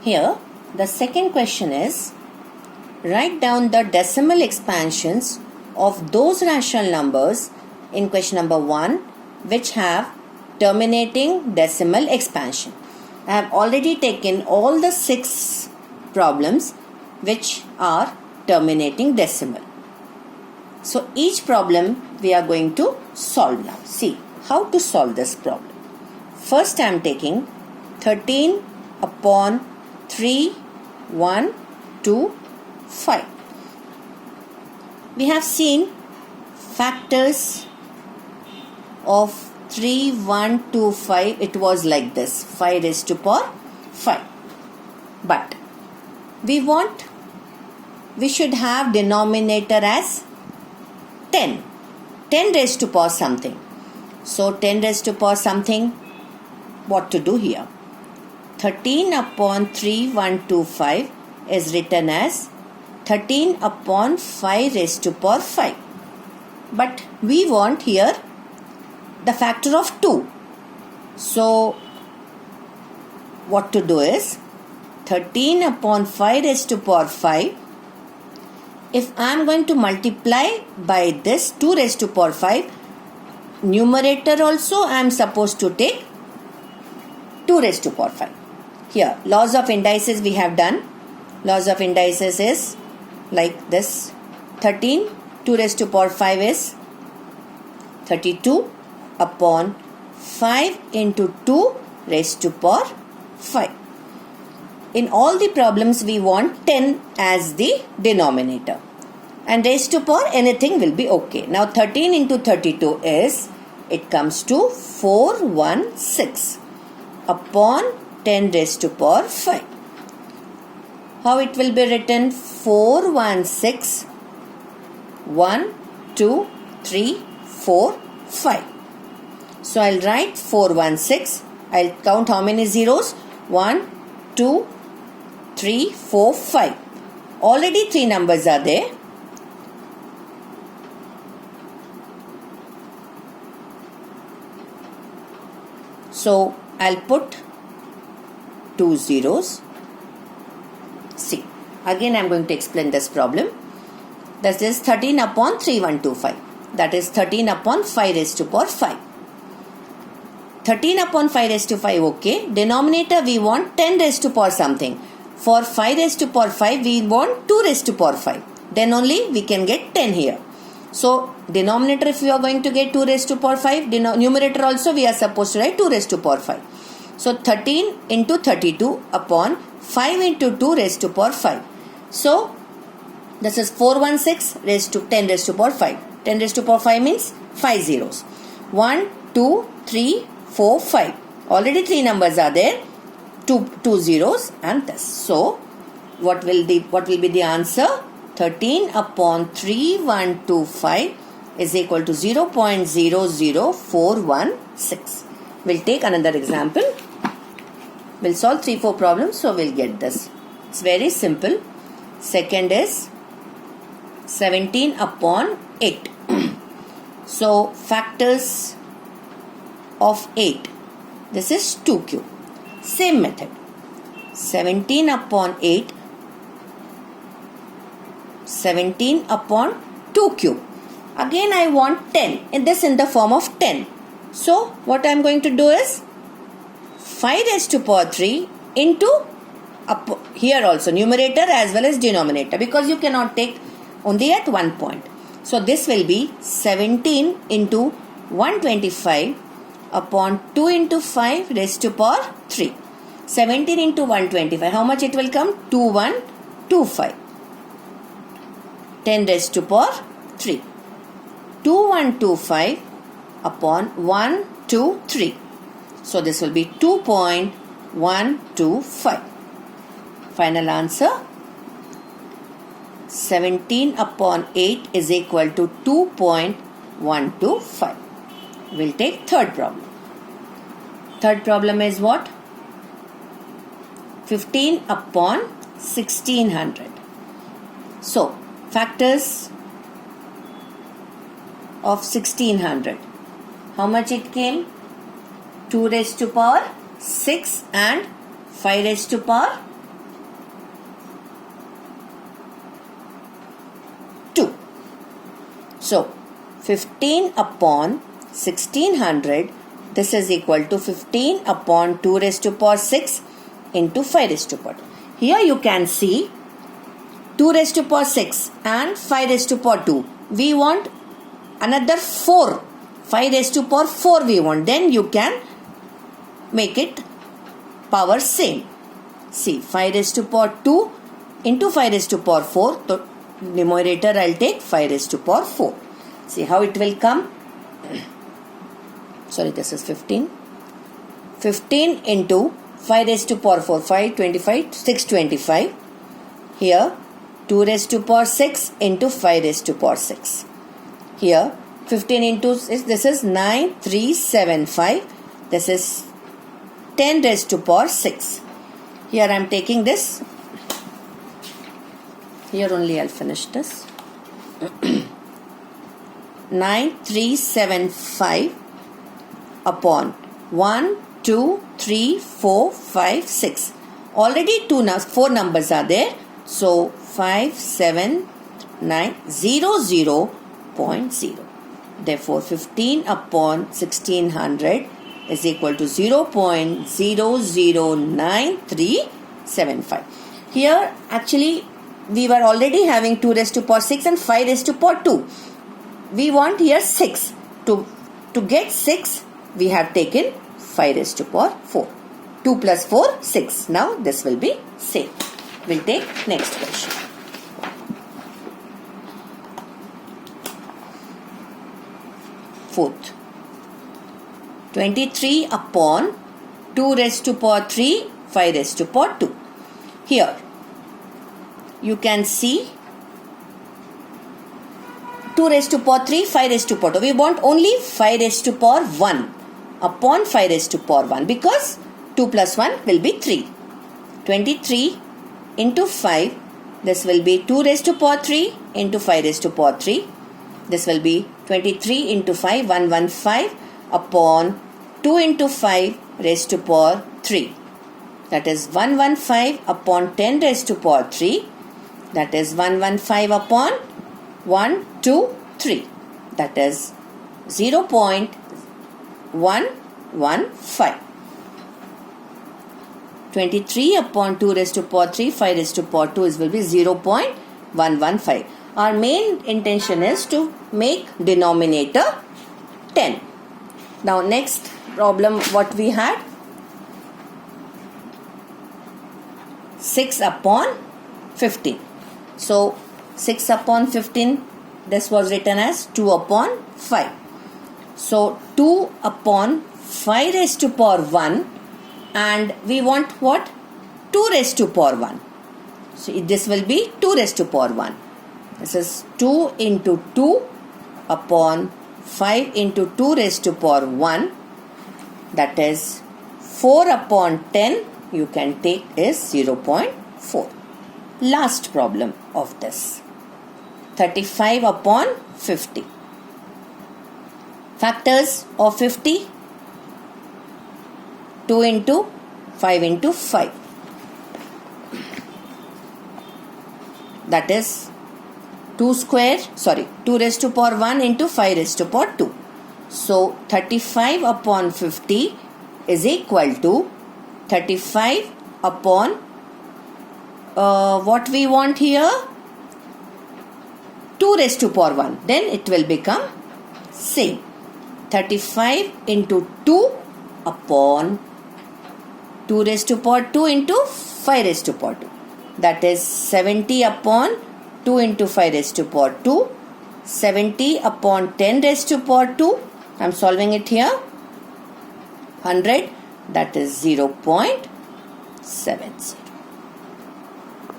Here, the second question is, write down the decimal expansions of those rational numbers in question number 1 which have terminating decimal expansion. I have already taken all the 6 problems which are terminating decimal. So each problem we are going to solve now. See how to solve this problem. First I am taking 13 upon 3, 1, 2, 5. We have seen factors of 3, 1, 2, 5. It was like this, 5 raised to power 5. But we should have denominator as 10. 10 raised to power something. So 10 raised to power something, what to do here? 13 upon 3, 1, 2, 5 is written as 13 upon 5 raised to power 5. But we want here the factor of 2. So what to do is 13 upon 5 raised to power 5. If I am going to multiply by this 2 raised to power 5, numerator also I am supposed to take 2 raised to power 5. Here, laws of indices we have done. Laws of indices is like this. 13, 2 raised to power 5 is 32 upon 5 into 2 raised to power 5. In all the problems we want 10 as the denominator. And raised to power anything will be okay. Now 13 into 32 is, it comes to 416 upon 10 raised to power 5. How it will be written? 416 1, 2, 3, 4, 5. So I'll write 416. I'll count how many zeros? 1, 2, 3, 4, 5. Already 3 numbers are there. So I'll put 2 zeros. See, again I am going to explain this problem. That is 13 upon 3, 1, 2, 5. That is 13 upon 5 raised to power 5. 13 upon 5 raised to 5, okay. Denominator we want 10 raised to power something. For 5 raised to power 5 we want 2 raised to power 5. Then only we can get 10 here. So denominator if we are going to get 2 raised to power 5, numerator also we are supposed to write 2 raised to power 5. So 13 into 32 upon 5 into 2 raised to power 5. So this is 416 raised to 10 raised to power 5. 10 raised to power 5 means 5 zeros. 1, 2, 3, 4, 5. Already 3 numbers are there. 2 zeros and this. So what will be the answer? 13 upon 3, 1, 2, 5 is equal to 0.00416. We'll take another example. We'll solve 3-4 problems, so we'll get this. It's very simple. Second is 17 upon 8. So factors of 8. This is 2 cube. Same method. 17 upon 8. 17 upon 2 cube. Again I want 10. In the form of 10. So what I am going to do is 5 raised to power 3 into here also numerator as well as denominator, because you cannot take only at one point. So this will be 17 into 125 upon 2 into 5 raised to power 3. 17 into 125. How much it will come? 2125. 10 raised to power 3. 2125 upon 123. So this will be 2.125. Final answer 17 upon 8 is equal to 2.125. We'll take third problem. Third problem is what? 15 upon 1600. So factors of 1600. How much it came? 2 raised to power 6 and 5 raised to power So 15 upon 1600, this is equal to 15 upon 2 raised to power 6 into 5 raised to power 2. Here you can see 2 raised to power 6 and 5 raised to power 2. We want another 4. 5 raised to power 4 we want. Then you can make it power same. See, 5 raised to power 2 into 5 raised to power 4. So, numerator I will take 5 raised to power 4. See how it will come. Sorry, this is 15. 15 into 5 raised to power 4. 5, 25, 625. Here, 2 raised to power 6 into 5 raised to power 6. Here, 15 into 6, this is 9375. This is 10 raised to power 6. Here I am taking this. Here only I will finish this. 9375 upon 1, 2, 3, 4, 5, 6. Already 4 numbers are there. So 57900.0. Therefore 15 upon 1600 is equal to 0.009375. Here actually we were already having 2 raised to power 6 and 5 raised to power 2. We want here 6. To get 6 we have taken 5 raised to power 4. 2 plus 4, 6. Now this will be same. We'll take next question. Fourth. 23 upon 2 raised to power 3, 5 raised to power 2. Here you can see 2 raised to power 3, 5 raised to power 2. We want only 5 raised to power 1 upon 5 raised to power 1 because 2 plus 1 will be 3. 23 into 5, this will be 2 raised to power 3 into 5 raised to power 3. This will be 23 into 5, 115 upon 2 into 5 raised to power 3. That is 115 upon 10 raised to power 3. That is 115 upon 1, 2, 3. That is 0.115. 23 upon 2 raised to power 3, 5 raised to power 2 will be 0.115. Our main intention is to make denominator 10. Now next problem what we had? 6 upon 15. So 6 upon 15, this was written as 2 upon 5. So 2 upon 5 raised to power 1 and we want what? 2 raised to power 1. So this will be 2 raised to power 1. This is 2 into 2 upon 5 into 2 raised to power 1. That is 4 upon 10 you can take is 0.4. Last problem of this. 35 upon 50. Factors of 50. 2 into 5 into 5. That is 2 raised to power 1 into 5 raised to power 2. So 35 upon 50 is equal to 35 upon what we want here? 2 raised to power 1. Then it will become same. 35 into 2 upon 2 raised to power 2 into 5 raised to power 2. That is 70 upon 2 into 5 raised to power 2. 70 upon 10 raised to power 2. I am solving it here. 100. That is 0.70.